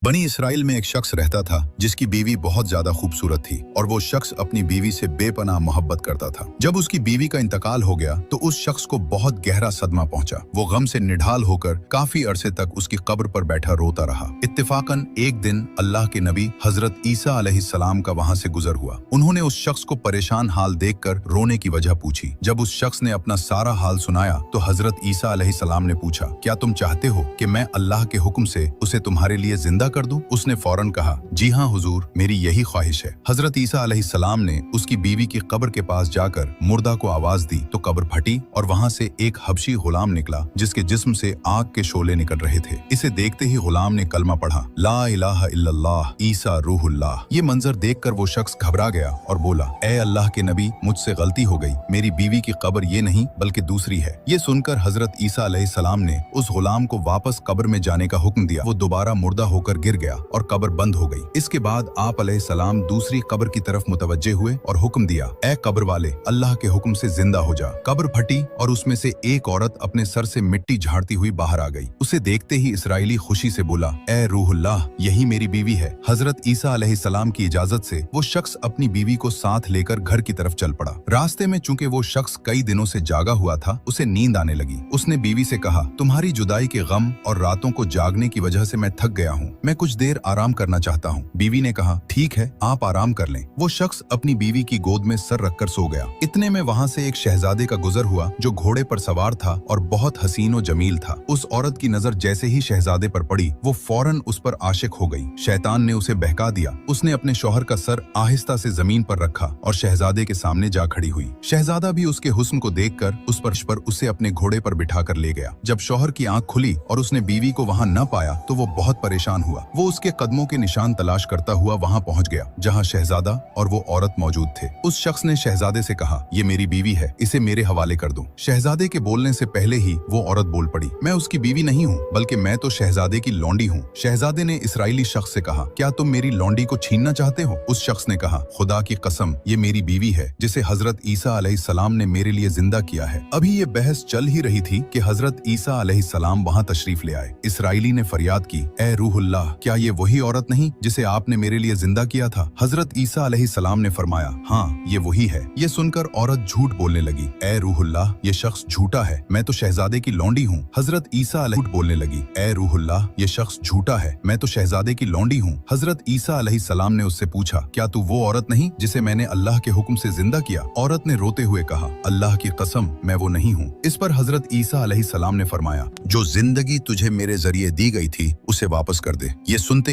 बनी इसराइल में एक शख्स रहता था जिसकी बीवी बहुत ज्यादा खूबसूरत थी और वो शख्स अपनी बीवी से बेपनाह मोहब्बत करता था। जब उसकी बीवी का इंतकाल हो गया तो उस शख्स को बहुत गहरा सदमा पहुंचा। वो गम से निढाल होकर काफी अरसे तक उसकी कब्र पर बैठा रोता रहा। इत्तेफाकन एक दिन अल्लाह के नबी हजरत ईसा अलैहिस्सलाम का वहां से गुजर हुआ। उन्होंने उस शख्स को परेशान हाल देखकर रोने की वजह पूछी। जब उस शख्स ने अपना सारा हाल सुनाया तो हजरत ईसा अलैहिस्सलाम ने पूछा, क्या तुम चाहते हो कि मैं अल्लाह के हुक्म से उसे तुम्हारे लिए जिंदा कर दूं? उसने फौरन कहा, जी हाँ हुजूर, मेरी यही ख्वाहिश है। हजरत ईसा अलैहिस्सलाम ने उसकी बीवी की कब्र के पास जाकर मुर्दा को आवाज दी तो कब्र फटी और वहां से एक हबशी गुलाम निकला जिसके जिस्म से आग के शोले निकल रहे थे। इसे देखते ही गुलाम ने कलमा पढ़ा, ला इलाहा इल्लल्लाह ईसा रूहुल्लाह। ये मंजर देखकर वो शख्स घबरा गया और बोला, ए अल्लाह के नबी, मुझसे गलती हो गई, मेरी बीवी की कब्र ये नहीं बल्कि दूसरी है। ये सुनकर हजरत ईसा अलैहिस्सलाम ने उस गुलाम को वापस कब्र में जाने का हुक्म दिया। वो दोबारा मुर्दा होकर गिर गया और कब्र बंद हो गई। इसके बाद आप अलैहिस्सलाम दूसरी कब्र की तरफ मुतवज्जे हुए और हुक्म दिया, ए कब्र वाले, अल्लाह के हुक्म से जिंदा हो जा। कब्र फटी और उसमें से एक औरत अपने सर से मिट्टी झाड़ती हुई बाहर आ गई। उसे देखते ही इसराइली खुशी से बोला, ए रूहुल्लाह, यही मेरी बीवी है। हजरत ईसा अलैहिस्सलाम की इजाजत से वो शख्स अपनी बीवी को साथ लेकर घर की तरफ चल पड़ा। रास्ते में चूंकि वो शख्स कई दिनों से जागा हुआ था, उसे नींद आने लगी। उसने बीवी से कहा, तुम्हारी जुदाई के गम और रातों को जागने की वजह से मैं थक गया हूँ, मैं कुछ देर आराम करना चाहता हूँ। बीवी ने कहा, ठीक है, आप आराम कर लें। वो शख्स अपनी बीवी की गोद में सर रखकर सो गया। इतने में वहाँ से एक शहजादे का गुजर हुआ जो घोड़े पर सवार था और बहुत हसीन और जमील था। उस औरत की नजर जैसे ही शहजादे पर पड़ी, वो फौरन उस पर आशिक हो गई। शैतान ने उसे बहका दिया। उसने अपने शौहर का सर आहिस्ता से जमीन पर रखा और शहजादे के सामने जा खड़ी हुई। शहजादा भी उसके हुस्न को देखकर उस पर उसे अपने घोड़े पर बिठाकर ले गया। जब शौहर की आंख खुली और उसने बीवी को वहाँ न पाया तो वो बहुत परेशान हुआ। वो उसके कदमों के निशान तलाश करता हुआ वहां पहुंच गया जहां शहजादा और वो औरत मौजूद थे। उस शख्स ने शहजादे से कहा, ये मेरी बीवी है, इसे मेरे हवाले कर दो। शहजादे के बोलने से पहले ही वो औरत बोल पड़ी, मैं उसकी बीवी नहीं हूँ, बल्कि मैं तो शहजादे की लौंडी हूँ। शहजादे ने इसराइली शख्स से कहा, क्या तुम मेरी लौंडी को छीनना चाहते हो? उस शख्स ने कहा, खुदा की कसम, ये मेरी बीवी है जिसे हजरत ईसा अलैहिस्सलाम ने मेरे लिए जिंदा किया है। अभी ये बहस चल ही रही थी कि हजरत ईसा अलैहिस्सलाम वहां तशरीफ ले आए। इसराइली ने फरियाद की, ए रूहुल्लाह, क्या ये वही औरत नहीं जिसे आपने मेरे लिए जिंदा किया था? हजरत ईसा अलैहिस्सलाम ने फरमाया, हाँ, ये वही है। ये सुनकर औरत झूठ बोलने लगी, ए रूहुल्लाह, ये शख्स झूठा है, मैं तो शहजादे की लौंडी हूँ। हजरत ईसा झूठ बोलने लगी, ए रूहुल्लाह, ये शख्स झूठा है, मैं तो शहजादे की लौंडी हूँ। हजरत ईसा अलैहिस्सलाम ने उससे पूछा, क्या तू वो औरत नहीं जिसे मैंने अल्लाह के हुक्म से जिंदा किया? औरत ने रोते हुए कहा, अल्लाह की कसम, मैं वो नहीं हूँ। इस पर हजरत ईसा अलैहिस्सलाम ने फरमाया, जो जिंदगी तुझे मेरे जरिए दी गई थी उसे वापस कर दे। ये सुनते